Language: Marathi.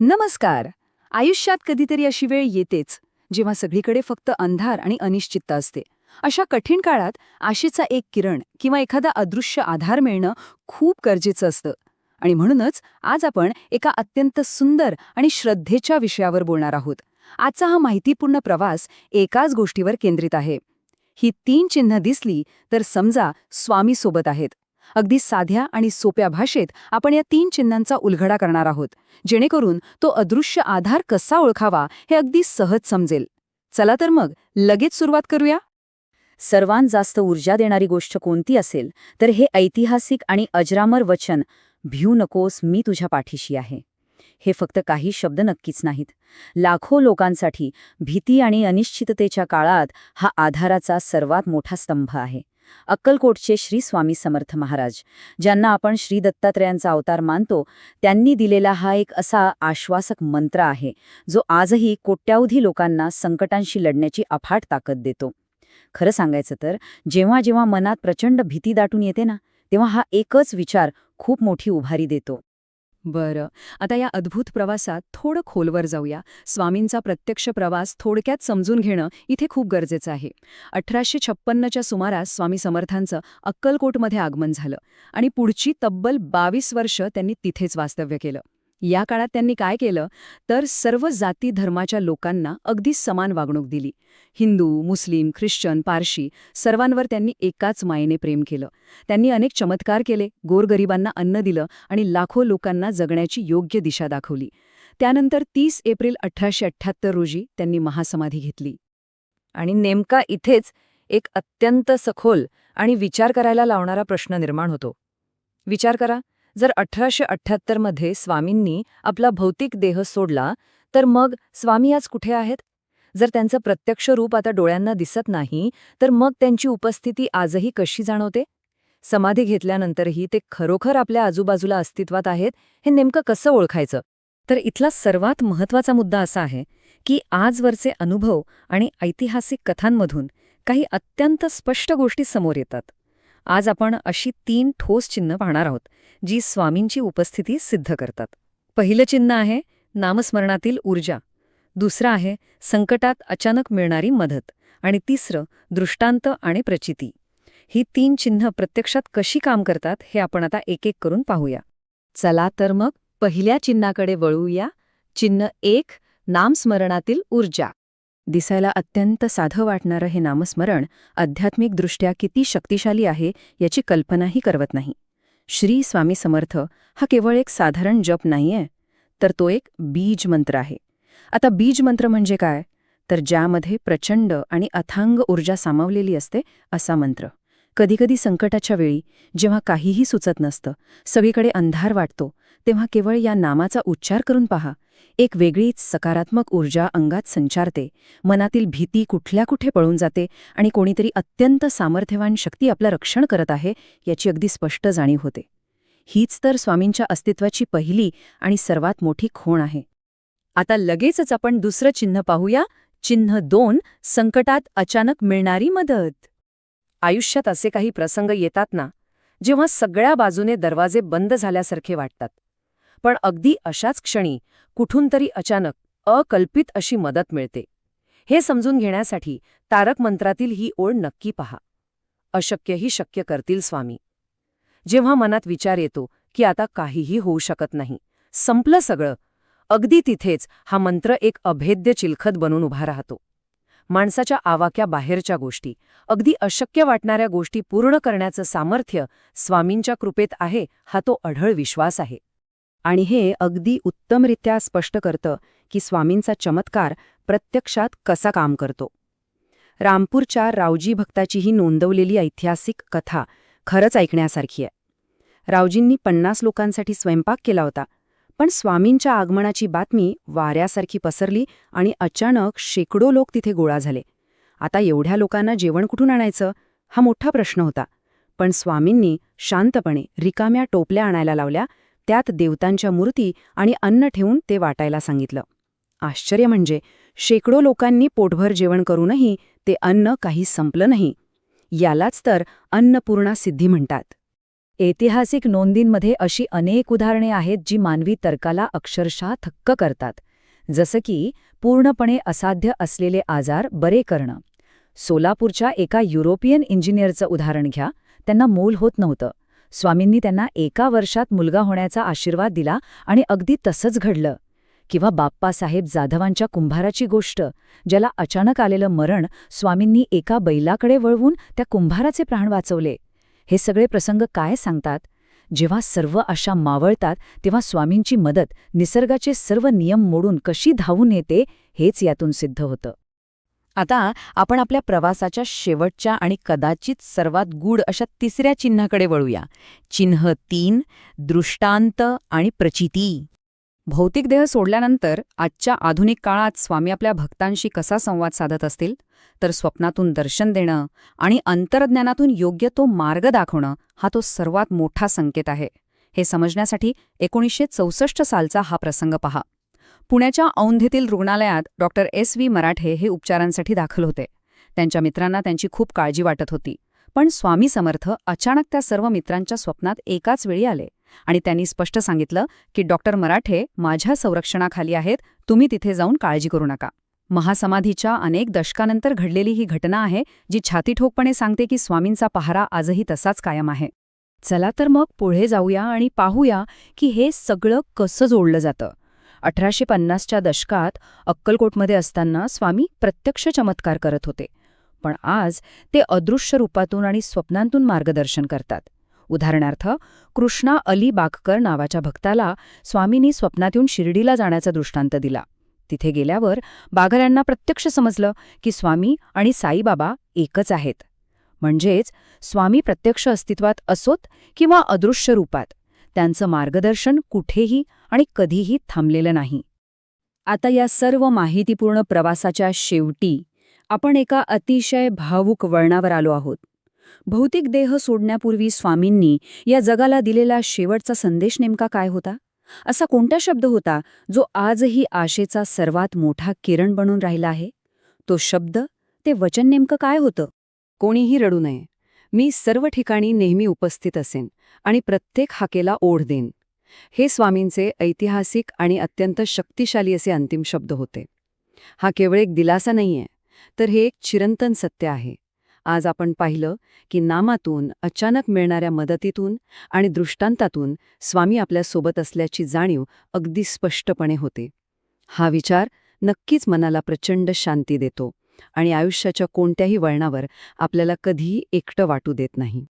नमस्कार. आयुष्यात कधीतरी अशी वेळ येतेच जेव्हा सगळीकडे फक्त अंधार आणि अनिश्चितता असते. अशा कठीण काळात आशेचा एक किरण किंवा एखादा अदृश्य आधार मिळणं खूप गरजेचं असतं. आणि म्हणूनच आज आपण एका अत्यंत सुंदर आणि श्रद्धेच्या विषयावर बोलणार आहोत. आजचा हा माहितीपूर्ण प्रवास एकाच गोष्टीवर केंद्रित आहे. ही 3 चिन्ह दिसली तर समजा स्वामी सोबत आहेत. अगदी साध्या आणि सोप्या भाषेत आपण या 3 चिन्हांचा उलगडा करणार आहोत, जेणेकरून तो अदृश्य आधार कसा ओळखावा हे अगदी सहज समजेल. चला तर मग लगेच सुरुवात करूया. सर्वांत जास्त ऊर्जा देणारी गोष्ट कोणती असेल तर हे ऐतिहासिक आणि अजरामर वचन, भिऊ नकोस, मी तुझ्या पाठीशी आहे. हे फक्त काही शब्द नक्कीच नाहीत. लाखो लोकांसाठी भीती आणि अनिश्चिततेच्या काळात हा आधाराचा सर्वात मोठा स्तंभ आहे. अक्कलकोटचे श्री स्वामी समर्थ महाराज, ज्यांना आपण श्री दत्तात्रयांचा अवतार मानतो, त्यांनी दिलेला हा एक असा आश्वासक मंत्र आहे, जो आजही कोट्यावधी लोकांना संकटांशी लढण्याची अफाट ताकद देतो. खरं सांगायचं तर जेव्हा जेव्हा मनात प्रचंड भीती दाटून येते ना, तेव्हा हा एकच विचार खूप मोठी उभारी देतो. बरं, आता या अद्भुत प्रवासात थोडं खोलवर जाऊया. स्वामींचा प्रत्यक्ष प्रवास थोडक्यात समजून घेणं इथे खूप गरजेचं आहे. 1856च्या सुमारास स्वामी समर्थांचं अक्कलकोटमध्ये आगमन झालं आणि पुढची तब्बल 22 वर्ष त्यांनी तिथेच वास्तव्य केलं. या काळात त्यांनी काय केलं तर सर्व जाती धर्माच्या लोकांना अगदी समान वागणूक दिली. हिंदू, मुस्लिम, ख्रिश्चन, पारशी सर्वांवर त्यांनी एकाच मायेने प्रेम केलं. त्यांनी अनेक चमत्कार केले, गोरगरिबांना अन्न दिलं आणि लाखो लोकांना जगण्याची योग्य दिशा दाखवली. त्यानंतर 30 एप्रिल 1878 रोजी त्यांनी महासमाधी घेतली. आणि नेमका इथेच एक अत्यंत सखोल आणि विचार करायला लावणारा प्रश्न निर्माण होतो. विचार करा, जर 1878 मध्ये स्वामींनी आपला भौतिक देह सोडला, तर मग स्वामी आज कुठे आहेत? जर त्यांचं प्रत्यक्ष रूप आता डोळ्यांना दिसत नाही, तर मग त्यांची उपस्थिती आजही कशी जाणवते? समाधी घेतल्यानंतरही ते खरोखर आपल्या आजूबाजूला अस्तित्वात आहेत, हे नेमकं कसं ओळखायचं? तर इथला सर्वात महत्त्वाचा मुद्दा असा आहे की आजवरचे अनुभव आणि ऐतिहासिक कथांमधून काही अत्यंत स्पष्ट गोष्टी समोर येतात. आज आपण अशी 3 ठोस चिन्ह पाहणार आहोत, जी स्वामींची उपस्थिती सिद्ध करतात. पहिलं चिन्ह आहे नामस्मरणातील ऊर्जा, दुसरं आहे संकटात अचानक मिळणारी मदत, आणि तिसरं दृष्टांत आणि प्रचिती. ही 3 चिन्ह प्रत्यक्षात कशी काम करतात हे आपण आता एक एक करून पाहूया. चला तर मग पहिल्या चिन्हाकडे वळूया. चिन्ह 1, नामस्मरणातील ऊर्जा. दिसायला अत्यंत साधं वाटणारं हे नामस्मरण आध्यात्मिकदृष्ट्या किती शक्तिशाली आहे याची कल्पनाही करवत नाही. श्री स्वामी समर्थ हा केवळ एक साधारण जप नाहीये, तर तो एक बीज मंत्र आहे. आता बीज मंत्र म्हणजे काय? तर ज्यामध्ये प्रचंड आणि अथांग ऊर्जा सामावलेली असते असा मंत्र. कधीकधी संकटाच्या वेळी जेव्हा काहीही सुचत नसतं, सगळीकडे अंधार वाटतो, तेव्हा केवळ या नामाचा उच्चार करून पहा. एक वेगळीच सकारात्मक ऊर्जा अंगात संचारते, मनातील भीती कुठल्या कुठे पळून जाते आणि कोणीतरी अत्यंत सामर्थ्यवान शक्ती आपलं रक्षण करत आहे याची अगदी स्पष्ट जाणीव होते. हीच तर स्वामींच्या अस्तित्वाची पहिली आणि सर्वात मोठी खूण आहे. आता लगेचच आपण दुसरं चिन्ह पाहूया. चिन्ह 2, संकटात अचानक मिळणारी मदत. आयुष्यात असे काही प्रसंग येतात ना, जेव्हा सगळ्या बाजूने दरवाजे बंद झाल्यासारखे वाटतात, पण अगदी अशाच क्षणी कुठून तरी अचानक अकल्पित अशी मदत मिळते. हे समजून घेण्यासाठी तारक मंत्रातील ही ओळ नक्की पहा. अशक्यही शक्य करतील स्वामी. जेव्हा मनात विचार येतो की आता काहीही होऊ शकत नाही, संपलं सगळं, अगदी तिथेच हा मंत्र एक अभेद्य चिलखत बनून उभा राहतो. माणसाच्या आवाक्या बाहेरच्या गोष्टी, अगदी अशक्य वाटणाऱ्या गोष्टी पूर्ण करण्याचं सामर्थ्य स्वामींच्या कृपेत आहे, हा तो अढळ विश्वास आहे. आणि हे अगदी उत्तमरित्या स्पष्ट करतं की स्वामींचा चमत्कार प्रत्यक्षात कसा काम करतो. रामपूरच्या रावजी भक्ताची ही नोंदवलेली ऐतिहासिक कथा खरंच ऐकण्यासारखी आहे. रावजींनी 50 लोकांसाठी स्वयंपाक केला होता, पण स्वामींच्या आगमनाची बातमी वाऱ्यासारखी पसरली आणि अचानक शेकडो लोक तिथे गोळा झाले. आता एवढ्या लोकांना जेवण कुठून आणायचं हा मोठा प्रश्न होता. पण स्वामींनी शांतपणे रिकाम्या टोपल्या आणायला लावल्या, त्यात देवतांच्या मूर्ती आणि अन्न ठेवून ते वाटायला सांगितलं. आश्चर्य म्हणजे शेकडो लोकांनी पोटभर जेवण करूनही ते अन्न काही संपलं नाही. यालाच तर अन्नपूर्णा सिद्धी म्हणतात. ऐतिहासिक नोंदींमध्ये अशी अनेक उदाहरणे आहेत जी मानवी तर्काला अक्षरशः थक्क करतात. जसं की पूर्णपणे असाध्य असलेले आजार बरे करणं. सोलापूरच्या एका युरोपियन इंजिनियरचं उदाहरण घ्या. त्यांना मूल होत नव्हतं. स्वामींनी त्यांना 1 वर्षात मुलगा होण्याचा आशीर्वाद दिला आणि अगदी तसंच घडलं. किंवा बाप्पासाहेब जाधवांच्या कुंभाराची गोष्ट, ज्याला अचानक आलेलं मरण स्वामींनी एका बैलाकडे वळवून त्या कुंभाराचे प्राण वाचवले. हे सगळे प्रसंग काय सांगतात? जेव्हा सर्व आशा मावळतात तेव्हा स्वामींची मदत निसर्गाचे सर्व नियम मोडून कशी धावून येते हेच यातून सिद्ध होतं. आता आपण आपल्या प्रवासाच्या शेवटच्या आणि कदाचित सर्वात गूढ अशा तिसऱ्या चिन्हाकडे वळूया. चिन्ह 3, दृष्टांत आणि प्रचिती. भौतिक देह सोडल्यानंतर आजच्या आधुनिक काळात स्वामी आपल्या भक्तांशी कसा संवाद साधत असतील? तर स्वप्नातून दर्शन देणं आणि अंतर्ज्ञानातून योग्य तो मार्ग दाखवणं हा तो सर्वात मोठा संकेत आहे. हे समजण्यासाठी 1964 सालचा हा प्रसंग पहा. पुण्याच्या औंधेतील रुग्णालयात डॉक्टर S.V. मराठे हे उपचारांसाठी दाखल होते. त्यांच्या मित्रांना त्यांची खूप काळजी वाटत होती. पण स्वामी समर्थ अचानक त्या सर्व मित्रांच्या स्वप्नात एकाच वेळी आले आणि त्यांनी स्पष्ट सांगितलं की डॉक्टर मराठे माझ्या संरक्षणाखाली आहेत, तुम्ही तिथे जाऊन काळजी करू नका. महासमाधीच्या अनेक दशकानंतर घडलेली ही घटना आहे जी छातीठोकपणे सांगते की स्वामींचा पहारा आजही तसाच कायम आहे. चला तर मग पुढे जाऊया आणि पाहूया की हे सगळं कसं जोडलं जातं. 1850च्या दशकात अक्कलकोटमध्ये असताना स्वामी प्रत्यक्ष चमत्कार करत होते. पण आज ते अदृश्य रूपातून आणि स्वप्नांतून मार्गदर्शन करतात. उदाहरणार्थ, कृष्णा अली बागकर नावाच्या भक्ताला स्वामींनी स्वप्नात येऊन शिर्डीला जाण्याचा दृष्टांत दिला. तिथे गेल्यावर बागऱ्यांना प्रत्यक्ष समजलं की स्वामी आणि साईबाबा एकच आहेत. म्हणजेच स्वामी प्रत्यक्ष अस्तित्वात असोत किंवा अदृश्य रूपात, त्यांचं मार्गदर्शन कुठेही आणि कधीही थांबलेलं नाही. आता या सर्व माहितीपूर्ण प्रवासाच्या शेवटी आपण एका अतिशय भावूक वळणावर आलो आहोत. भौतिक देह सोडण्यापूर्वी स्वामींनी या जगाला दिलेला शेवटचा संदेश नेमका काय होता? असा कोणता शब्द होता जो आजही आशेचा सर्वात मोठा किरण बनून राहिला आहे? तो शब्द, ते वचन नेमकं काय होतं? कोणीही रडू नये. मी सर्व ठिकाणी नेहमी उपस्थित असेन आणि प्रत्येक हाकेला ओढ देईन. हे स्वामींचे ऐतिहासिक आणि अत्यंत शक्तिशाली असे अंतिम शब्द होते. हा केवळ एक दिलासा नाहीये, तर हे एक चिरंतन सत्य आहे. आज आपण पाहिलं की नामातून, अचानक मिळणाऱ्या मदतीतून आणि दृष्टांतातून स्वामी आपल्यासोबत असल्याची जाणीव अगदी स्पष्टपणे होते. हा विचार नक्कीच मनाला प्रचंड शांती देतो आणि आयुष्याच्या कोणत्याही वळणावर आपल्याला कधीही एकटं वाटू देत नाही.